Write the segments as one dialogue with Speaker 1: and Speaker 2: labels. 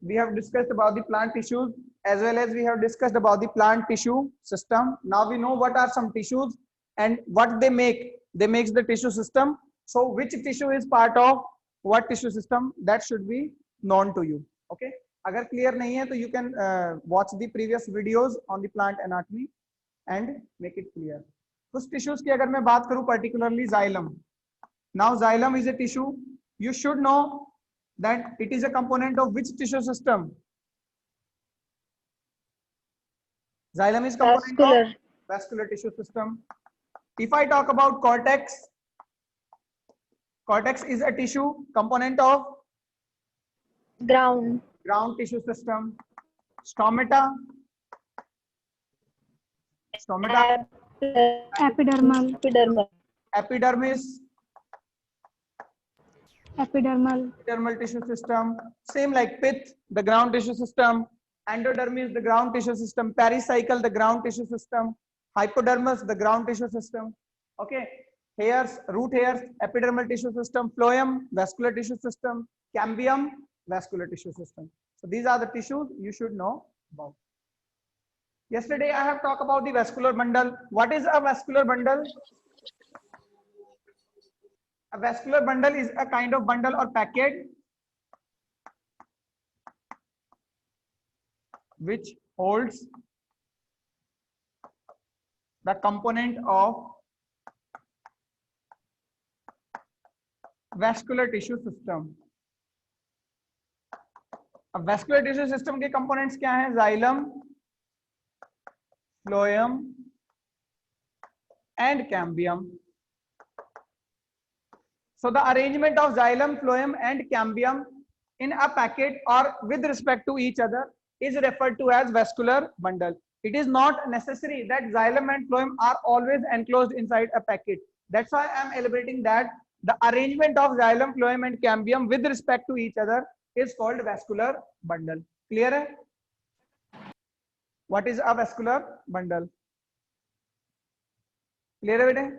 Speaker 1: we have discussed about the plant tissues as well as we have discussed about the plant tissue system. Now we know what are some tissues and what they make. They makes the tissue system. So which tissue is part of what tissue system, that should be known to you. Okay, अगर clear नहीं है तो you can watch the previous videos on the plant anatomy and make it clear. कुछ tissues की अगर मैं बात करूं particularly xylem. Now xylem is a tissue. You should know that it is a component of which tissue system? Xylem is component
Speaker 2: Vascular.
Speaker 1: of vascular tissue system. If I talk about cortex, cortex is a tissue component of
Speaker 2: Ground.
Speaker 1: ground tissue system. Stomata, stomata,
Speaker 2: Epidermal. Epidermal.
Speaker 1: epidermis,
Speaker 2: Epidermal.
Speaker 1: epidermal tissue system. Same like pith, the ground tissue system. Endodermis, the ground tissue system. Pericycle, the ground tissue system. Hypodermis, the ground tissue system. Okay, hairs, root hairs, epidermal tissue system. Phloem, vascular tissue system. Cambium, vascular tissue system. So these are the tissues you should know about. Yesterday I have talked about the vascular bundle. What is a vascular bundle? A vascular bundle is a kind of bundle or packet which holds the component of vascular tissue system. अब vascular tissue system के components क्या हैं? Xylem, phloem and cambium. So the arrangement of xylem, phloem and cambium in a packet or with respect to each other is referred to as vascular bundle. It is not necessary that xylem and phloem are always enclosed inside a packet. That's why I am elaborating that the arrangement of xylem, phloem and cambium with respect to each other is called vascular bundle. Clear hai? What is a vascular bundle? Clear hai beta?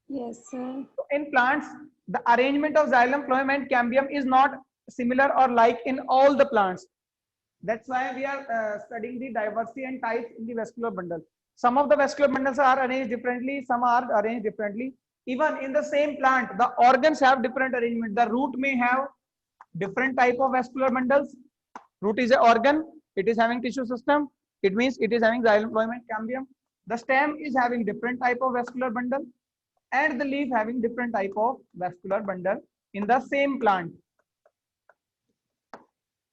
Speaker 2: Yes, sir.
Speaker 1: So in plants, the arrangement of xylem, phloem and cambium is not similar or like in all the plants. That's why we are studying the diversity and types in the vascular bundle. Some of the vascular bundles are arranged differently, some are arranged differently. Even in the same plant, the organs have different arrangement. The root may have different type of vascular bundles. Root is an organ, it is having tissue system. It means it is having xylem, phloem and cambium. The stem is having different type of vascular bundle, and the leaf having different type of vascular bundle in the same plant.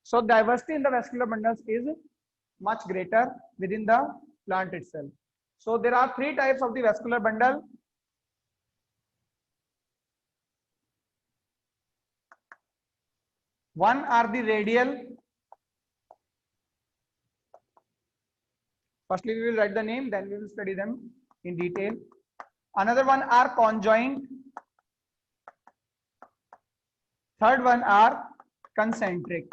Speaker 1: So diversity in the vascular bundles is much greater within the plant itself. So there are three types of the vascular bundle. One are the radial. Firstly, we will write the name, then we will study them in detail. Another one are conjoint. Third one are concentric.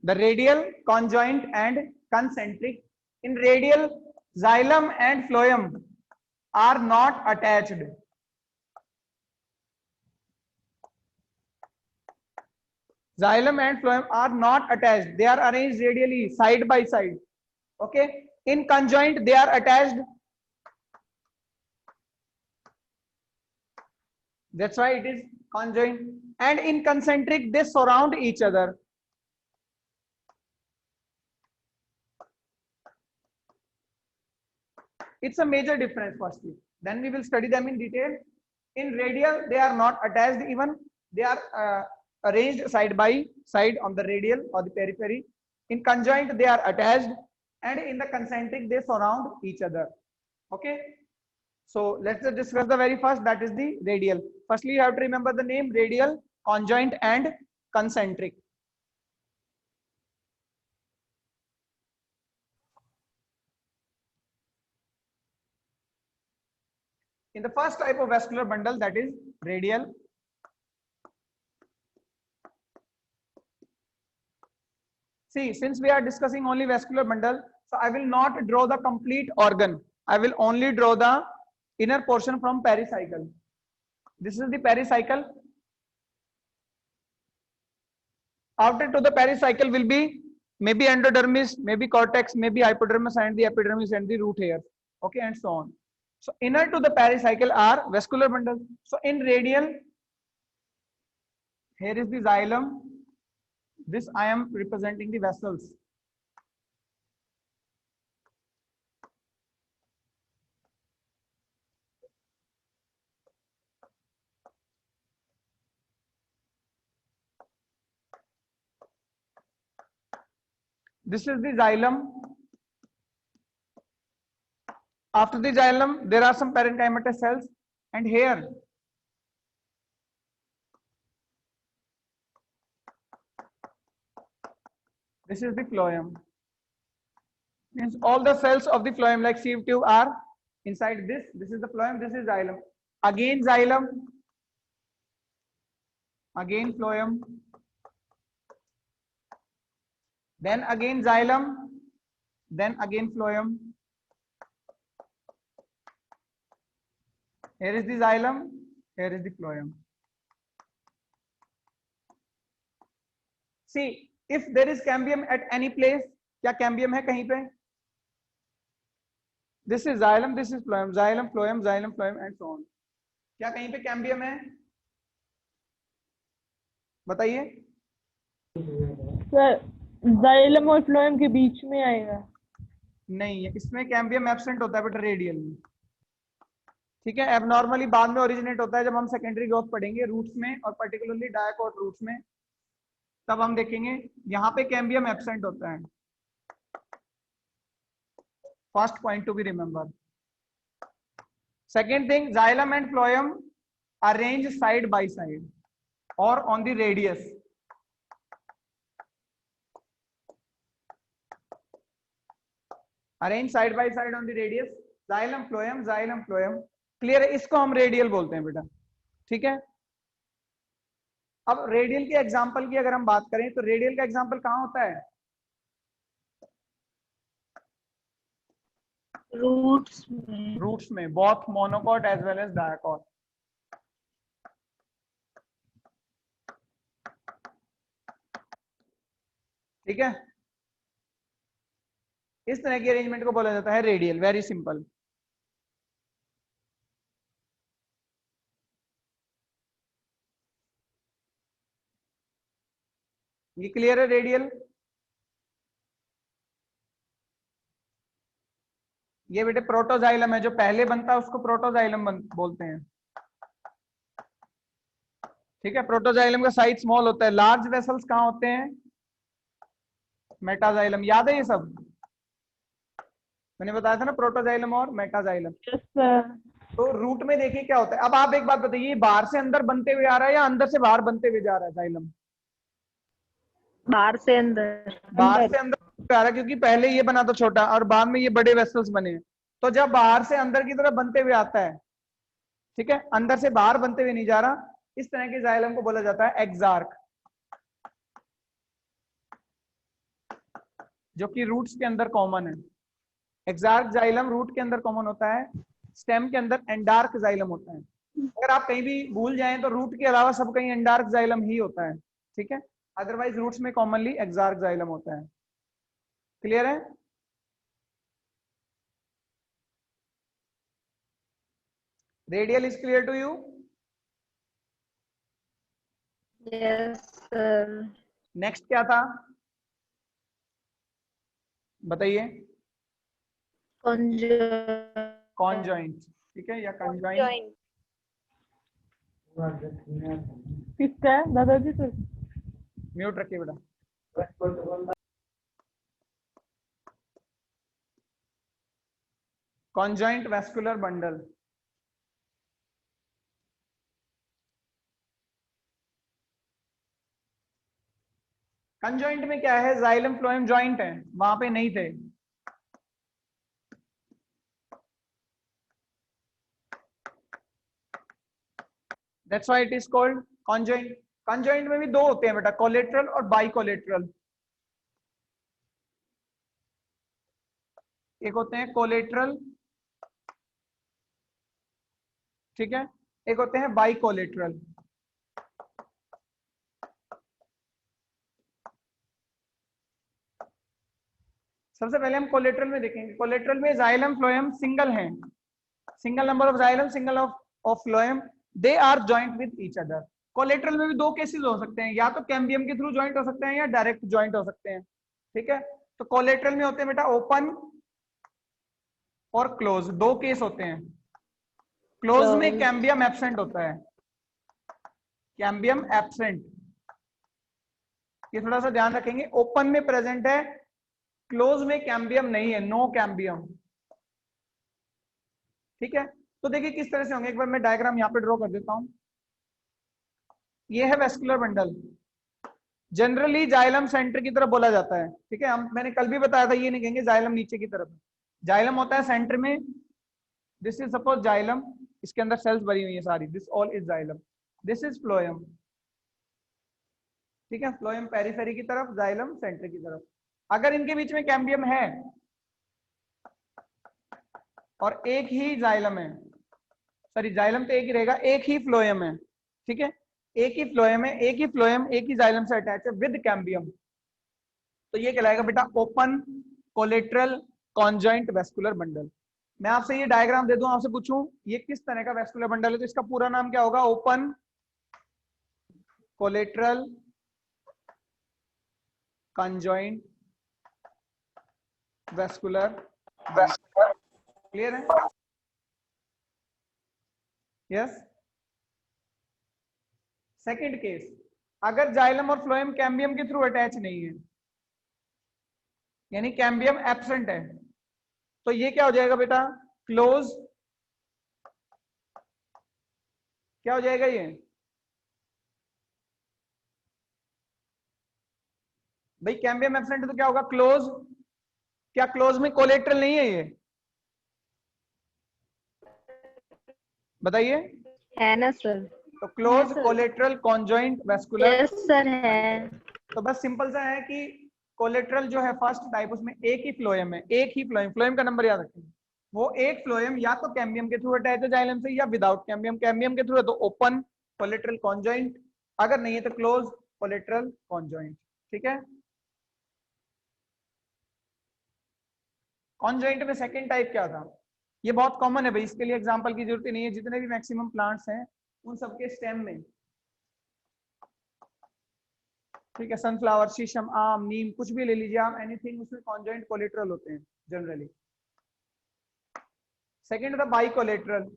Speaker 1: The radial, conjoint and concentric. In radial, xylem and phloem are not attached. Xylem and phloem are not attached. They are arranged radially, side by side. Okay. In conjoint, they are attached. That's why it is conjoint. And in concentric, they surround each other. It's a major difference firstly. Then we will study them in detail. In radial, they are not attached even. They are arranged side by side on the radial or the periphery. In conjoint, they are attached, and in the concentric, they surround each other. Okay. So let's just discuss the very first, that is the radial. Firstly, you have to remember the name: radial, conjoint and concentric. In the first type of vascular bundle, that is radial, see, since we are discussing only vascular bundle, so I will not draw the complete organ. I will only draw the inner portion from pericycle. This is the pericycle. Outer to the pericycle will be maybe endodermis, maybe cortex, maybe hypodermis and the epidermis and the root hair. Okay, and so on. So inner to the pericycle are vascular bundle. So in radial, here is the xylem. This I am representing the vessels. This is the xylem. After the xylem, there are some parenchymatous cells, and here this is the phloem. Means all the cells of the phloem, like sieve tube, are inside this. This is the phloem. This is xylem. Again xylem. Again phloem. Then again xylem. Then again phloem. Here is the xylem. Here is the phloem. See, if there is cambium at any place, क्या cambium है कहीं पे? This is xylem, this is phloem, xylem, phloem, xylem, phloem, and so on. क्या कहीं पे cambium है? बताइए.
Speaker 3: Sir xylem और phloem के बीच में आएगा.
Speaker 1: नहीं है, इसमें कैम्बियम एब्सेंट होता है बेटा रेडियल में. ठीक है, एबनॉर्मली बाद में ओरिजिनेट होता है जब हम सेकेंडरी ग्रोथ पढ़ेंगे रूट्स में और पर्टिकुलरली डायकॉट रूट्स में, तब हम देखेंगे यहाँ पे कैम्बियम एब्सेंट होता है. First point to be remember. Second thing, xylem and phloem arranged side by side or on the radius. Arrange side by side on the radius. Xylem, phloem, xylem, phloem. Clear है, इसको हम radial बोलते हैं बेटा. ठीक है. अब radial के एग्जांपल की अगर हम बात करें तो रेडियल का एग्जांपल कहां होता है? रूट्स में, both monocot as well as dicot. ठीक है, इस तरह की अरेंजमेंट को बोला जाता है रेडियल. Very simple. ये क्लियर है रेडियल. ये बेटे प्रोटोजाइलम है, जो पहले बनता है उसको प्रोटोजाइलम बोलते हैं. ठीक है, प्रोटोजाइलम का साइज स्मॉल होता है. लार्ज वेसल्स कहाँ होते हैं? मेटाजाइलम. याद है ये सब? मैंने बताया था ना, प्रोटोजाइलम और मेटाजाइलम. तो रूट में देखिए क्या होता है. अब आप एक बात बताइए, बाहर से अंदर बनते हुए आ रहा है या अंदर से बाहर बनते हुए जा रहा है जाइलम?
Speaker 3: बाहर से अंदर.
Speaker 1: बाहर से अंदर आ रहा है, क्योंकि पहले ये बना था छोटा और बाद में ये बड़े वेसल्स बने. तो जब बाहर से अंदर की तरफ बनते हुए आता है, ठीक है, अंदर से बाहर बनते हुए नहीं जा रहा, इस तरह के जाइलम को बोला जाता है एक्सार्क, जो कि रूट्स के अंदर कॉमन है. एक्सार्क जाइलम रूट के अंदर कॉमन होता है. स्टेम के अंदर एंडार्क जाइलम होता है. अगर आप कहीं भी भूल जाएं तो रूट के अलावा सब कहीं एंडार्क जाइलम ही होता है. ठीक है, अदरवाइज रूट्स में कॉमनली एक्सार्क जाइलम होता है. क्लियर है? Radial is clear to you?
Speaker 3: Yes sir.
Speaker 1: Next क्या था बताइए? कॉन्जॉइंट. ठीक है, या कंजॉइंट.
Speaker 3: किसका है दादाजी सर?
Speaker 1: म्यूट रखिए बेटा. Conjoint vascular bundle. कंजॉइंट में क्या है? जाइलम फ्लोएम जॉइंट है, वहां पे नहीं थे. That's why it is called conjoint. Conjoint में भी दो होते हैं बेटा, कोलेट्रल और बाई कोलेट्रल. एक होते हैं कोलेट्रल ठीक है। एक होते हैं बाई कोलेट्रल। सबसे पहले हम कोलेट्रल में देखेंगे। कोलेट्रल में जाइलम फ्लोएम सिंगल हैं, single number of xylem, single of phloem, they are joint with each other. Collateral में भी दो केसेस हो सकते हैं, या तो कैम्बियम के थ्रू जॉइंट हो सकते हैं या डायरेक्ट जॉइंट हो सकते हैं। ठीक है, तो कोलेट्रल में होते हैं बेटा ओपन और क्लोज, दो केस होते हैं। क्लोज में कैम्बियम एब्सेंट होता है, कैम्बियम एब्सेंट, ये थोड़ा सा ध्यान रखेंगे। ओपन में प्रेजेंट है, क्लोज में कैम्बियम नहीं है, नो कैम्बियम। ठीक है, तो देखिए किस तरह से होंगे। एक बार मैं डायग्राम यहाँ पे ड्रॉ कर देता हूं। ये है vascular bundle, generally xylem centre की तरफ बोला जाता है। ठीक है, हम मैंने कल भी बताया था, ये नहीं कहेंगे जाइलम नीचे की तरफ। जाइलम होता है सेंटर में, दिस इज सपोज जाइलम, इसके अंदर सेल्स भरी हुई है सारी, this all is xylem, this is phloem. ठीक है, फ्लोएम पेरिफेरी की तरफ, जाइलम सेंटर की तरफ। अगर इनके बीच में कैम्बियम है और एक ही जाइलम है, सॉरी जाइलम तो एक ही रहेगा, एक ही फ्लोएम है। ठीक है, एक ही फ्लोएम है, एक ही फ्लोएम एक ही जाइलम से अटैच है विद कैम्बियम, तो ये कहलाएगा बेटा open collateral conjoint vascular bundle. मैं आपसे ये डायग्राम दे दूं, आपसे पूछूं ये किस तरह का वेस्कुलर बंडल है, तो इसका पूरा नाम क्या होगा? Open collateral conjoint vascular. Clear है? यस। सेकंड केस, अगर जाइलम और फ्लोएम कैम्बियम के थ्रू अटैच नहीं है, यानी कैम्बियम एब्सेंट है, तो ये क्या हो जाएगा बेटा? क्लोज। क्या हो जाएगा ये भाई? कैम्बियम एब्सेंट है तो क्या होगा? क्लोज। क्या क्लोज में कोलेट्रल नहीं है ये? बताइए।
Speaker 3: है ना सर?
Speaker 1: तो close collateral conjoint vascular.
Speaker 3: Yes sir है।
Speaker 1: तो बस सिंपल सा है कि कोलेट्रल जो है फर्स्ट टाइप, उसमें एक ही फ्लोएम है, एक ही फ्लोएम, फ्लोएम का नंबर याद रखें। वो एक फ्लोएम या तो कैम्बियम के थ्रू अटैच है जाइलम से, या विदाउट कैम्बियम। कैम्बियम के थ्रू है तो ओपन कोलेट्रल कॉन्जॉइंट, अगर नहीं है तो क्लोज कोलेट्रल कॉन्जॉइंट। ठीक है, कॉन्जॉइंट में सेकंड टाइप क्या था? ये बहुत कॉमन है भाई, इसके लिए एग्जांपल की जरूरत ही नहीं है। जितने भी मैक्सिमम प्लांट्स हैं उन सबके स्टेम में, ठीक है, सनफ्लावर, शीशम, आम, नीम, कुछ भी ले लीजिए आप, एनीथिंग, उसमें कॉन्जॉइंट कोलेट्रल होते हैं जनरली। सेकंड था बाई कोलेट्रल।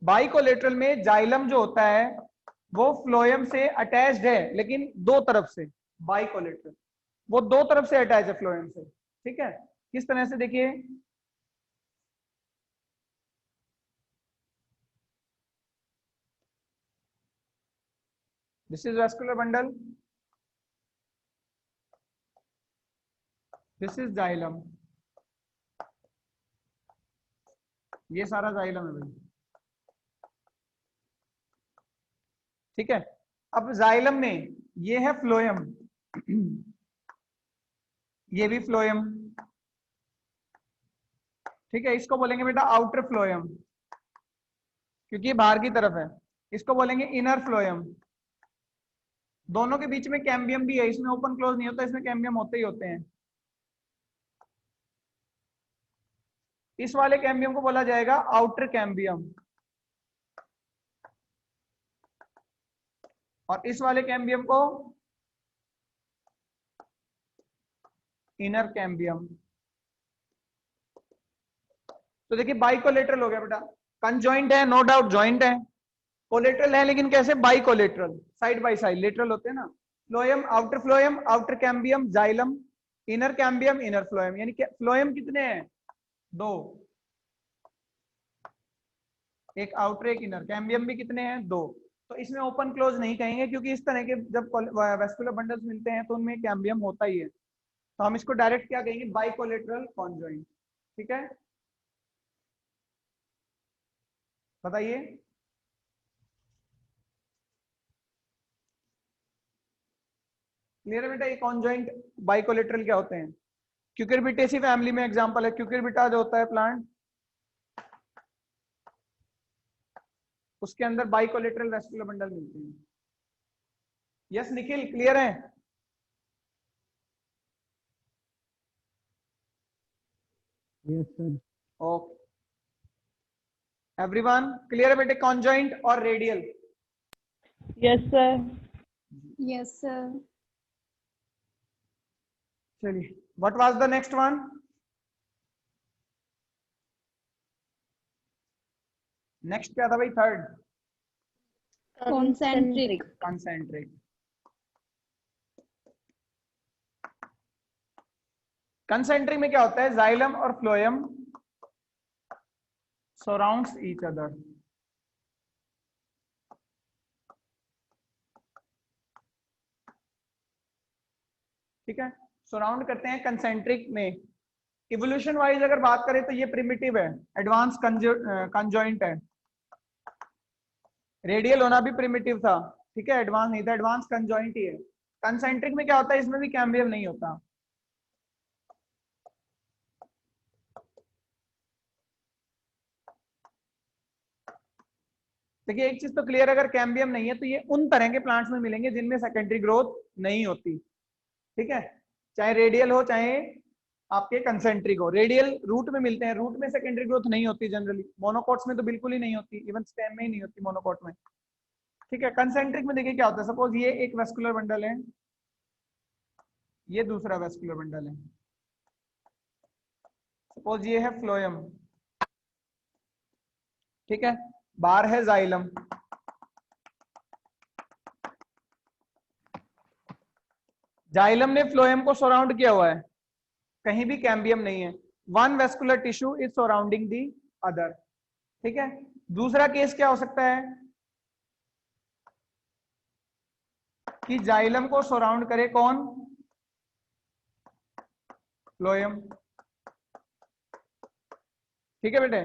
Speaker 1: बाई कोलेट्रल में जाइलम जो होता है वो फ्लोएम से अटैच्ड है, लेकिन दो तरफ से। बाई कोलेट्रल वो दो तरफ से अटैच है फ्लोएम से। ठीक है, किस तरह से? देखिए, this is vascular bundle, this is xylem, ये सारा जाइलम है भाई। ठीक है, अब जाइलम में ये है फ्लोएम, ये भी फ्लोएम। ठीक है, इसको बोलेंगे बेटा आउटर फ्लोएम, क्योंकि ये बाहर की तरफ है। इसको बोलेंगे इनर फ्लोएम। दोनों के बीच में कैम्बियम भी है, इसमें ओपन क्लोज नहीं होता, इसमें कैम्बियम होते ही होते हैं। इस वाले कैम्बियम को बोला जाएगा आउटर कैम्बियम, और इस वाले कैम्बियम को इनर कैम्बियम। तो देखिए बाइकोलेटरल हो गया बेटा, कंजॉइंट है नो डाउट, जॉइंट है, कोलेटरल है लेकिन कैसे? By collateral, side by side, lateral होते हैं ना। Phloem, outer phloem, outer cambium, xylem, inner cambium, inner phloem. यानी फ्लोएम कितने हैं? दो, एक आउटर एक इनर। कैम्बियम भी कितने हैं? दो। तो इसमें ओपन क्लोज नहीं कहेंगे, क्योंकि इस तरह के जब वेस्कुलर बंडल्स मिलते हैं तो उनमें कैम्बियम होता ही है, तो हम इसको डायरेक्ट क्या कहेंगे? Bicollateral conjoint. ठीक है, बताइए। क्लियर है बेटा? ये कॉन्जॉइंट बाइकोलेटरल क्या होते हैं? क्यूकरबिटेसी फैमिली में एग्जांपल है, क्यूकरबिटा जो होता है प्लांट, उसके अंदर बाइकोलेटरल वेस्कुलर बंडल मिलते हैं। यस निखिल, क्लियर है?
Speaker 4: Yes sir.
Speaker 1: Okay everyone, clear है बेटे? कॉन्जॉइंट और radial.
Speaker 3: Yes sir.
Speaker 2: Yes, sir.
Speaker 1: चलिए, what was the next one? Next क्या था भाई? Third,
Speaker 2: Concentric.
Speaker 1: कंसेंट्रिक। कंसेंट्रिक में क्या होता है? जाइलम और फ्लोएम सराउंड्स ईच अदर। ठीक है, सराउंड करते हैं कंसेंट्रिक में। इवोल्यूशन वाइज अगर बात करें तो ये प्रिमिटिव है, एडवांस कंजॉइंट है। रेडियल होना भी प्रिमिटिव था, ठीक है, एडवांस नहीं था, एडवांस कंजॉइंट ही है। कंसेंट्रिक में क्या होता है? इसमें भी कैम्बियम नहीं होता। देखिए एक चीज तो क्लियर, अगर कैम्बियम नहीं है तो ये उन तरह के प्लांट्स में मिलेंगे जिनमें सेकेंडरी ग्रोथ नहीं होती। ठीक है, चाहे रेडियल हो चाहे आपके कंसेंट्रिक हो। रेडियल रूट में मिलते हैं, रूट में सेकेंडरी ग्रोथ नहीं होती जनरली, मोनोकॉट्स में तो बिल्कुल ही नहीं होती, इवन स्टेम में ही नहीं होती मोनोकॉट में। ठीक है, कंसेंट्रिक में देखिए क्या होता है, सपोज ये एक वेस्कुलर बंडल है, ये दूसरा वेस्कुलर बंडल है, सपोज ये है फ्लोएम, ठीक है, बाहर है जाइलम। जाइलम ने फ्लोएम को सराउंड किया हुआ है, कहीं भी कैम्बियम नहीं है। One vascular tissue is surrounding the other. ठीक है, दूसरा केस क्या हो सकता है कि जाइलम को सराउंड करे कौन? फ्लोएम। ठीक है बेटे,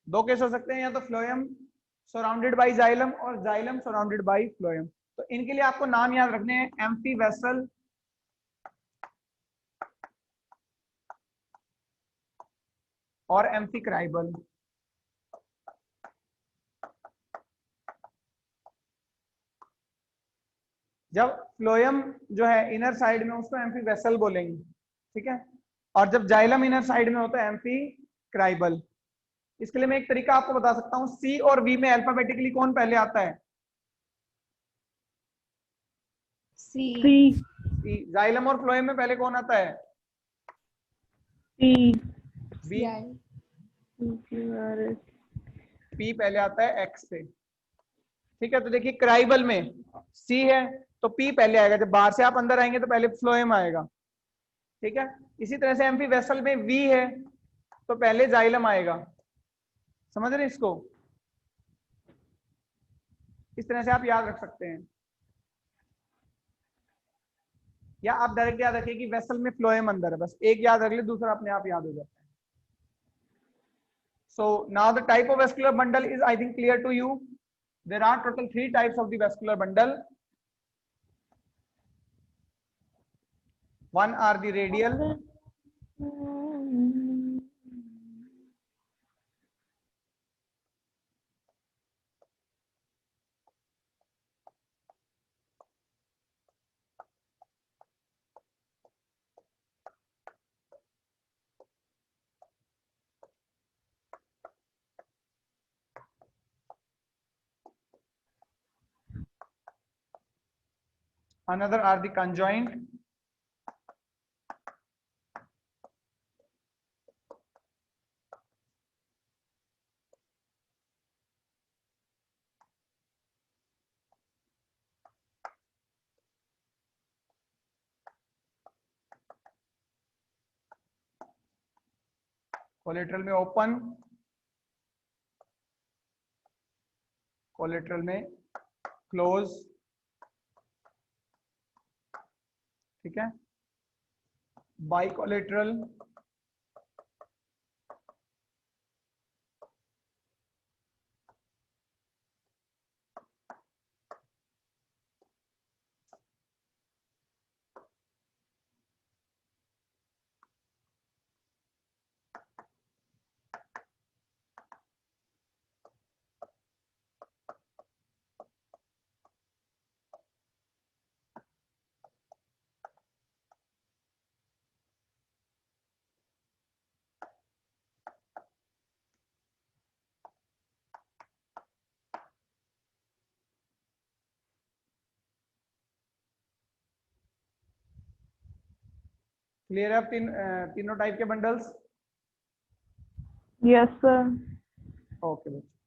Speaker 1: दो केस हो सकते हैं, या तो फ्लोएम सराउंडेड बाय जाइलम और जाइलम सराउंडेड बाय फ्लोएम। तो इनके लिए आपको नाम याद रखने हैं, एम्फी वेसल और एम्फीक्राइबल। जब फ्लोएम जो है इनर साइड में, उसको एम्फी वेसल बोलेंगे। ठीक है, और जब जाइलम इनर साइड में होता है एम्फीक्राइबल। इसके लिए मैं एक तरीका आपको बता सकता हूं, सी और वी में अल्फाबेटिकली कौन पहले आता है?
Speaker 2: C.
Speaker 1: सी। जाइलम और फ्लोएम में पहले कौन आता है?
Speaker 3: सी।
Speaker 1: बी।
Speaker 2: CI.
Speaker 1: पी पहले आता है एक्स से। ठीक है, तो देखिए क्राइबल में सी है तो पी पहले आएगा, जब बाहर से आप अंदर आएंगे तो पहले फ्लोएम आएगा। ठीक है, इसी तरह से एम्फी वेसल में वी है तो पहले जाइलम आएगा। समझ रहे इसको? इस तरह से आप याद रख सकते हैं, या आप डायरेक्ट याद रखिए कि वेसल में फ्लोएम अंदर है, बस एक याद रख ले, दूसरा अपने आप याद हो जाता है। So now the type of vascular bundle is I think clear to you. There are total 3 types of the vascular bundle. One are the radial, another are the conjoint, collateral में ओपन, कोलेटरल में close. ठीक है, bicollateral, clear है अब तीनों type के bundles?
Speaker 3: Yes, sir.
Speaker 1: Okay बच्चों।